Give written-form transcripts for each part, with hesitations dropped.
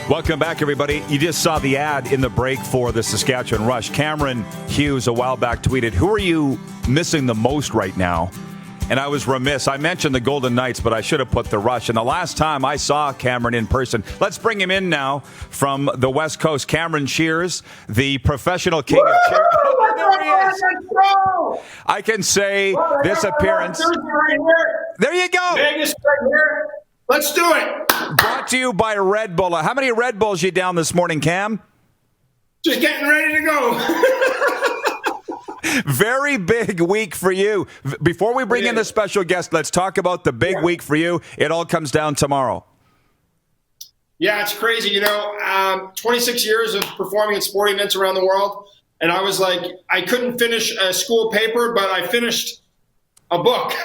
Welcome back, everybody. You just saw the ad in the break for the Saskatchewan Rush. Cameron Hughes a while back tweeted, "Who are you missing the most right now?" And I was remiss. I mentioned the Golden Knights, but I should have put the Rush. And the last time I saw Cameron in person, let's bring him in now from the West Coast. Cameron Shears, the professional king of cheer. Oh, there he is. I can say this appearance. There you go. Vegas right here. Let's do it. Brought to you by Red Bull. How many Red Bulls you down this morning, Cam? Just getting ready to go. Very big week for you. Before we bring in the special guest, let's talk about the big week for you. It all comes down tomorrow. Yeah, it's crazy. 26 years of performing at sporting events around the world. And I was like, I couldn't finish a school paper, but I finished a book.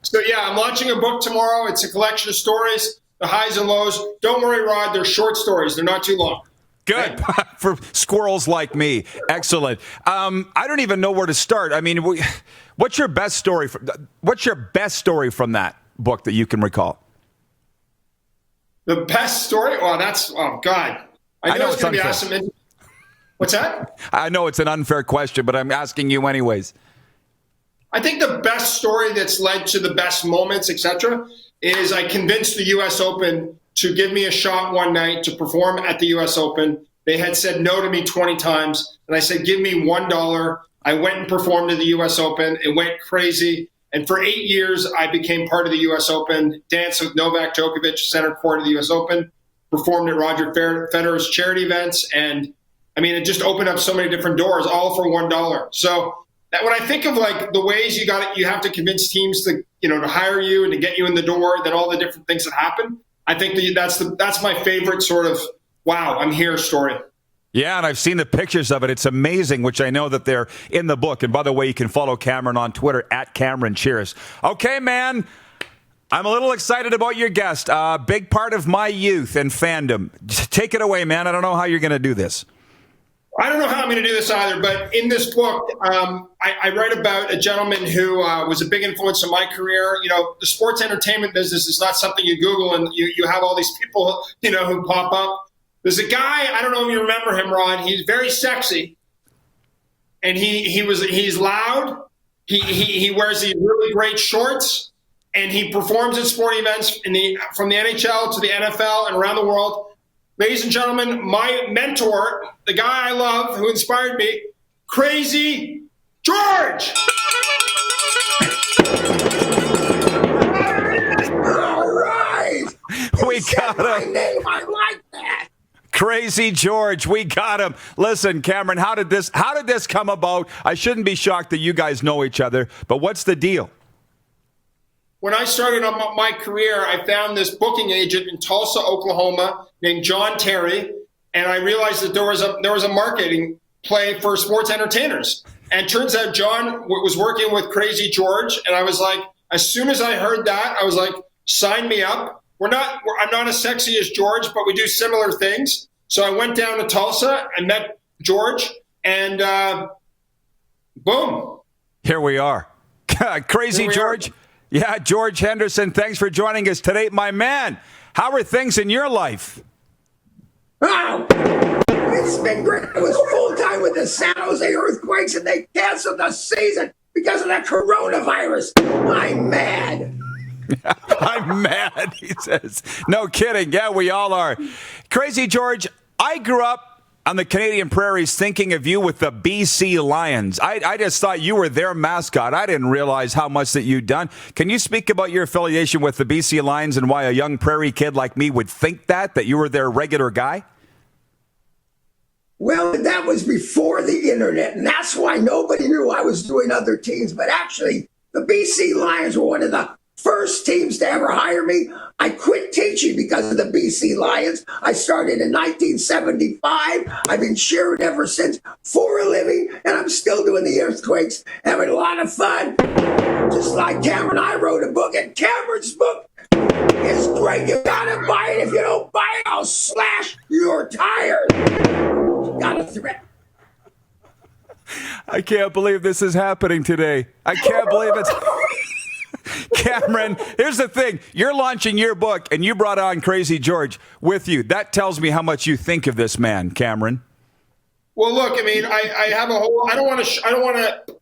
So, yeah, I'm launching a book tomorrow. It's a collection of stories, the highs and lows. Don't worry, Rod. They're short stories. They're not too long. Good. For squirrels like me. Excellent. I don't even know where to start. I mean, what's your best story? What's your best story from that book that you can recall? The best story? Oh, God. I know it's going to be awesome. What's that? I know it's an unfair question, but I'm asking you anyways. I think the best story that's led to the best moments, etc., is I convinced the U.S. Open to give me a shot one night to perform at the U.S. Open. They had said no to me 20 times, and I said, give me $1. I went and performed at the U.S. Open. It went crazy. And for 8 years, I became part of the U.S. Open, danced with Novak Djokovic, center court of the U.S. Open, performed at Roger Federer's charity events. And, I mean, it just opened up so many different doors, all for $1. So that when I think of like the ways you have to convince teams to hire you and to get you in the door, then all the different things that happen. I think that's my favorite sort of wow, I'm here story. Yeah, and I've seen the pictures of it. It's amazing, which I know that they're in the book. And by the way, you can follow Cameron on Twitter at Cameron Cheers. Okay, man, I'm a little excited about your guest. Big part of my youth and fandom. Take it away, man. I don't know how you're going to do this. I don't know how I'm going to do this either, but in this book, I write about a gentleman who was a big influence in my career. The sports entertainment business is not something you Google and you have all these people, who pop up. There's a guy, I don't know if you remember him, Rod. He's very sexy, and he's loud. He wears these really great shorts, and he performs at sporting events from the NHL to the NFL and around the world. Ladies and gentlemen, my mentor, the guy I love, who inspired me, Krazy George. All right. We got him. My name, I like that. Krazy George, we got him. Listen, Cameron, how did this come about? I shouldn't be shocked that you guys know each other, but what's the deal? When I started on my career, I found this booking agent in Tulsa, Oklahoma, named John Terry, and I realized that there was a marketing play for sports entertainers. And it turns out John was working with Krazy George, and I was like, as soon as I heard that, I was like, sign me up. I'm not as sexy as George, but we do similar things. So I went down to Tulsa and met George, and boom. Here we are. Krazy George. Yeah, George Henderson, thanks for joining us today. My man, how are things in your life? Oh, it's been great. I was full-time with the San Jose Earthquakes, and they canceled the season because of the coronavirus. I'm mad. I'm mad, he says. No kidding. Yeah, we all are. Krazy George, I grew up on the Canadian prairies thinking of you with the BC Lions. I just thought you were their mascot. I didn't realize how much that you'd done. Can you speak about your affiliation with the BC Lions and why a young prairie kid like me would think that you were their regular guy? Well, that was before the internet, and that's why nobody knew I was doing other teams. But actually, the BC Lions were one of the first teams to ever hire me. I quit teaching because of the BC Lions. I started in 1975. I've been cheering ever since for a living, and I'm still doing the Earthquakes, having a lot of fun. Just like Cameron, I wrote a book, and Cameron's book is great. You gotta buy it. If you don't buy it, I'll slash your tires. Got a threat. I can't believe this is happening today. I can't believe it's... Cameron, here's the thing. You're launching your book, and you brought on Krazy George with you. That tells me how much you think of this man, Cameron. Well, look, I mean, I have a whole. I don't want to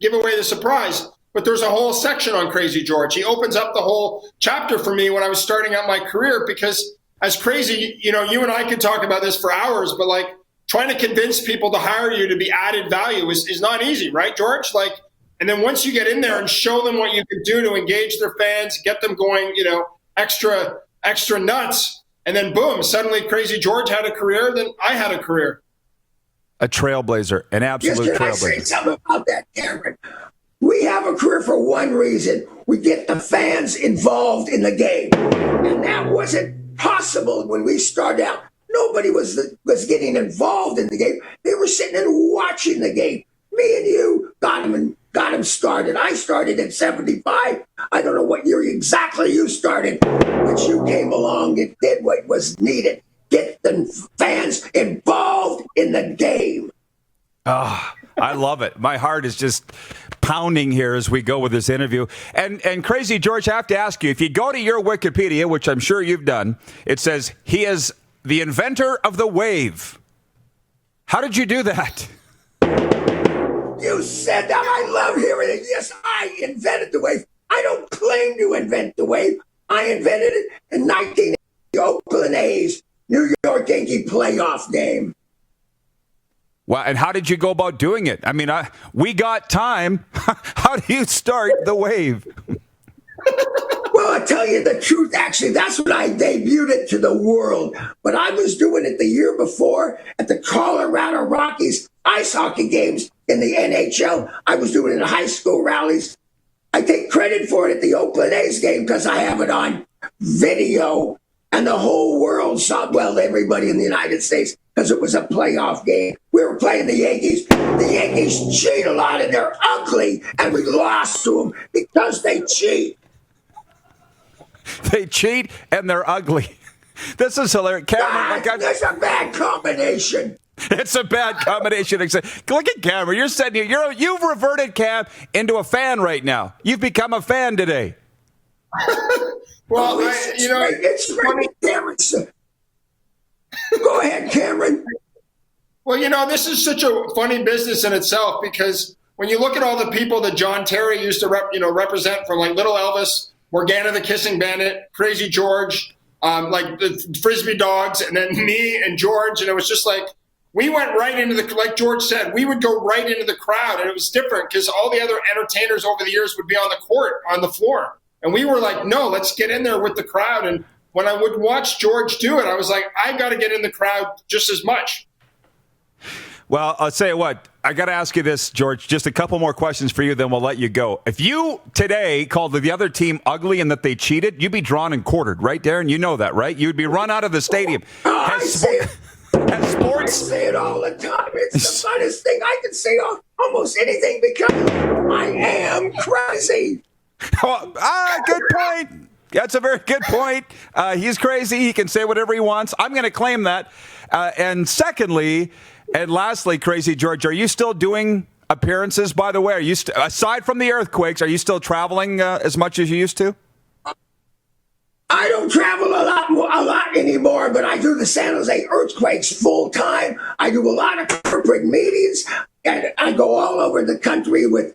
give away the surprise, but there's a whole section on Krazy George. He opens up the whole chapter for me when I was starting out my career, because as Krazy, you and I could talk about this for hours, but like trying to convince people to hire you to be added value is not easy, right, George? Like, and then once you get in there and show them what you can do to engage their fans, get them going, extra nuts, and then boom, suddenly Krazy George had a career, then I had a career. A trailblazer, an absolute Can I trailblazer. say something about that, Cameron? We have a career for one reason. We get the fans involved in the game. And that wasn't possible when we started out. Nobody was getting involved in the game. They were sitting and watching the game. Me and you got them started. I started at 75. I don't know what year exactly you started, but you came along and did what was needed. Get the fans involved in the game. Oh, I love it. My heart is just pounding here as we go with this interview. And Krazy George, I have to ask you, if you go to your Wikipedia, which I'm sure you've done, it says he is the inventor of the wave. How did you do that? You said that. I love hearing it. Yes, I invented the wave. I don't claim to invent the wave. I invented it in 1980, Oakland A's New York Yankee playoff game. Well, and how did you go about doing it? I mean, we got time. How do you start the wave? Well, I'll tell you the truth, actually. That's when I debuted it to the world. But I was doing it the year before at the Colorado Rockies ice hockey games in the NHL. I was doing it in high school rallies. I take credit for it at the Oakland A's game because I have it on video. And the whole world saw, well, everybody in the United States, because it was a playoff game. We were playing the Yankees. The Yankees cheat a lot, and they're ugly, and we lost to them because they cheat. They cheat, and they're ugly. This is hilarious. Cameron, That's a bad combination. It's a bad combination. Look at Cameron. You're sitting here. You've reverted Cam into a fan right now. You've become a fan today. Well, it's funny, Cameron. Go ahead, Cameron. Well, this is such a funny business in itself, because when you look at all the people that John Terry used to represent, from like Little Elvis, Morgana the Kissing Bandit, Krazy George, like the Frisbee Dogs, and then me and George, and it was just like we went right into like George said, we would go right into the crowd, and it was different because all the other entertainers over the years would be on the court, on the floor. And we were like, no, let's get in there with the crowd. And when I would watch George do it, I was like, I got to get in the crowd just as much. Well, I'll tell you what. I got to ask you this, George. Just a couple more questions for you, then we'll let you go. If you today called the other team ugly and that they cheated, you'd be drawn and quartered, right, Darren? You know that, right? You'd be run out of the stadium. I say it all the time. It's the funnest thing. I can say almost anything because I am crazy. Good point. That's a very good point. He's crazy. He can say whatever he wants. I'm going to claim that. And secondly, and lastly, Krazy George, are you still doing appearances, by the way? Are you aside from the earthquakes, are you still traveling as much as you used to? I don't travel a lot anymore, but I do the San Jose Earthquakes full time. I do a lot of corporate meetings, and I go all over the country with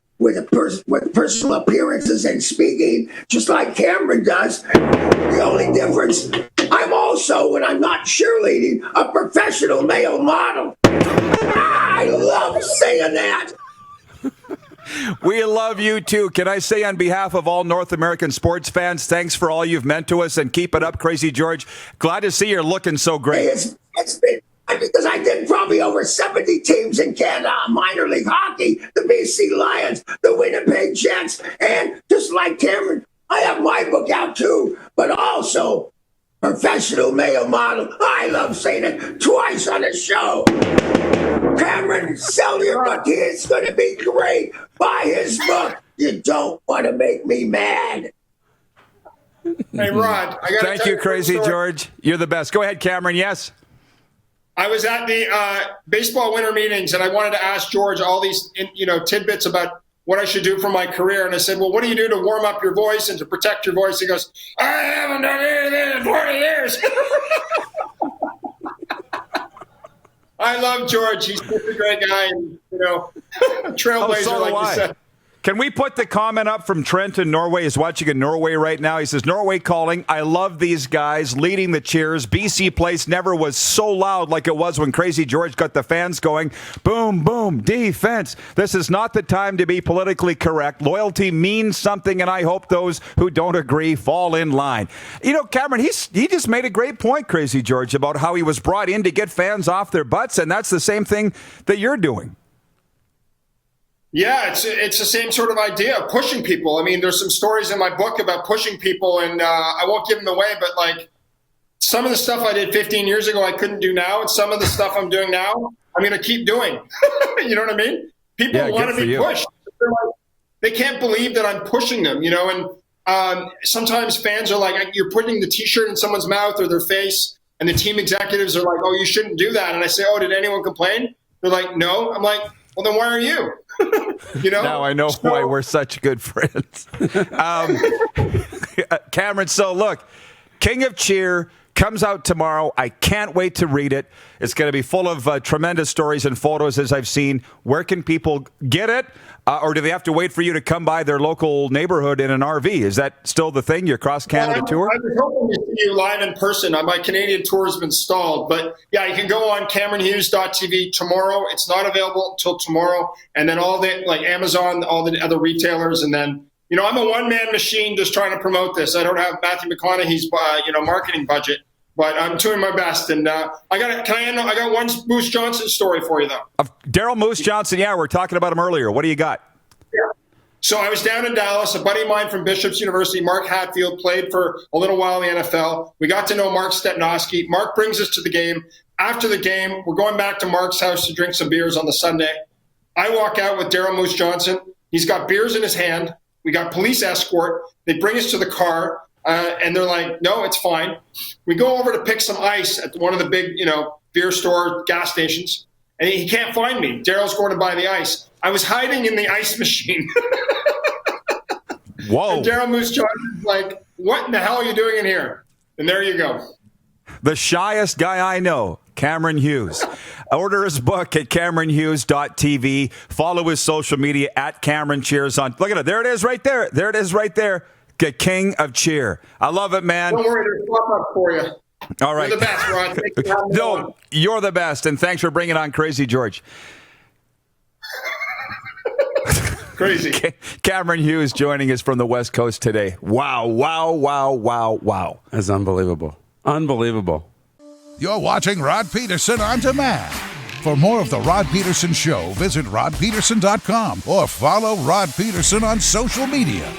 personal appearances and speaking, just like Cameron does. The only difference, I'm also, when I'm not cheerleading, a professional male model. I love saying that. We love you, too. Can I say on behalf of all North American sports fans, thanks for all you've meant to us, and keep it up, Krazy George. Glad to see you're looking so great. Hey, it's been, because I did probably over 70 teams in Canada, minor league hockey, the BC Lions, the Winnipeg Jets, and just like Cameron, I have my book out too, but also professional male model. I love saying it twice on the show. Cameron, sell your book. It's going to be great. Buy his book. You don't want to make me mad. Hey, Rod. Thank you, Krazy George. You're the best. Go ahead, Cameron. Yes. I was at the baseball winter meetings, and I wanted to ask George all these, tidbits about what I should do for my career. And I said, well, what do you do to warm up your voice and to protect your voice? He goes, I haven't done anything in 40 years. I love George. He's such a great guy, and, trailblazer, so like you said. Can we put the comment up from Trent in Norway? He's watching in Norway right now. He says, Norway calling. I love these guys leading the cheers. BC Place never was so loud like it was when Krazy George got the fans going. Boom, boom, defense. This is not the time to be politically correct. Loyalty means something, and I hope those who don't agree fall in line. Cameron, he just made a great point, Krazy George, about how he was brought in to get fans off their butts, and that's the same thing that you're doing. Yeah, it's the same sort of idea of pushing people. I mean, there's some stories in my book about pushing people, and I won't give them away, but like some of the stuff I did 15 years ago I couldn't do now, and some of the stuff I'm doing now I'm going to keep doing. You know what I mean? People want to be pushed. They can't believe that I'm pushing them, and sometimes fans are like, you're putting the T-shirt in someone's mouth or their face, and the team executives are like, oh, you shouldn't do that. And I say, oh, did anyone complain? They're like, no. I'm like, well, then why are you? Now I know why we're such good friends. Cameron, so look, King of Cheer comes out tomorrow. I can't wait to read it. It's going to be full of tremendous stories and photos, as I've seen. Where can people get it? Or do they have to wait for you to come by their local neighborhood in an RV? Is that still the thing, your cross-Canada tour? I was hoping to see you live in person. My Canadian tour has been stalled. But, yeah, you can go on CameronHughes.tv tomorrow. It's not available until tomorrow. And then all the, like Amazon, all the other retailers. And then, I'm a one-man machine just trying to promote this. I don't have Matthew McConaughey's, marketing budget. But I'm doing my best, and I got one Moose Johnson story for you, though. Daryl Moose Johnson, yeah, we were talking about him earlier. What do you got? Yeah. So I was down in Dallas. A buddy of mine from Bishop's University, Mark Hatfield, played for a little while in the NFL. We got to know Mark Stepnoski. Mark brings us to the game. After the game, we're going back to Mark's house to drink some beers on the Sunday. I walk out with Daryl Moose Johnson. He's got beers in his hand. We got police escort. They bring us to the car. And they're like, no, it's fine. We go over to pick some ice at one of the big, beer store gas stations. And he can't find me. Daryl's going to buy the ice. I was hiding in the ice machine. Whoa. And Daryl Moose Johnson's like, what in the hell are you doing in here? And there you go. The shyest guy I know, Cameron Hughes. Order his book at CameronHughes.tv. Follow his social media at Cameron Cheers on. Look at it. There it is right there. There it is right there. King of Cheer. I love it, man. Don't worry, there's a up for you. All right. You're the best, Rod. Thanks for having me on. You're the best, and thanks for bringing on Krazy George. Crazy. Cameron Hughes joining us from the West Coast today. Wow, wow, wow, wow, wow. That's unbelievable. Unbelievable. You're watching Rod Pedersen On Demand. For more of The Rod Pedersen Show, visit rodpedersen.com or follow Rod Pedersen on social media.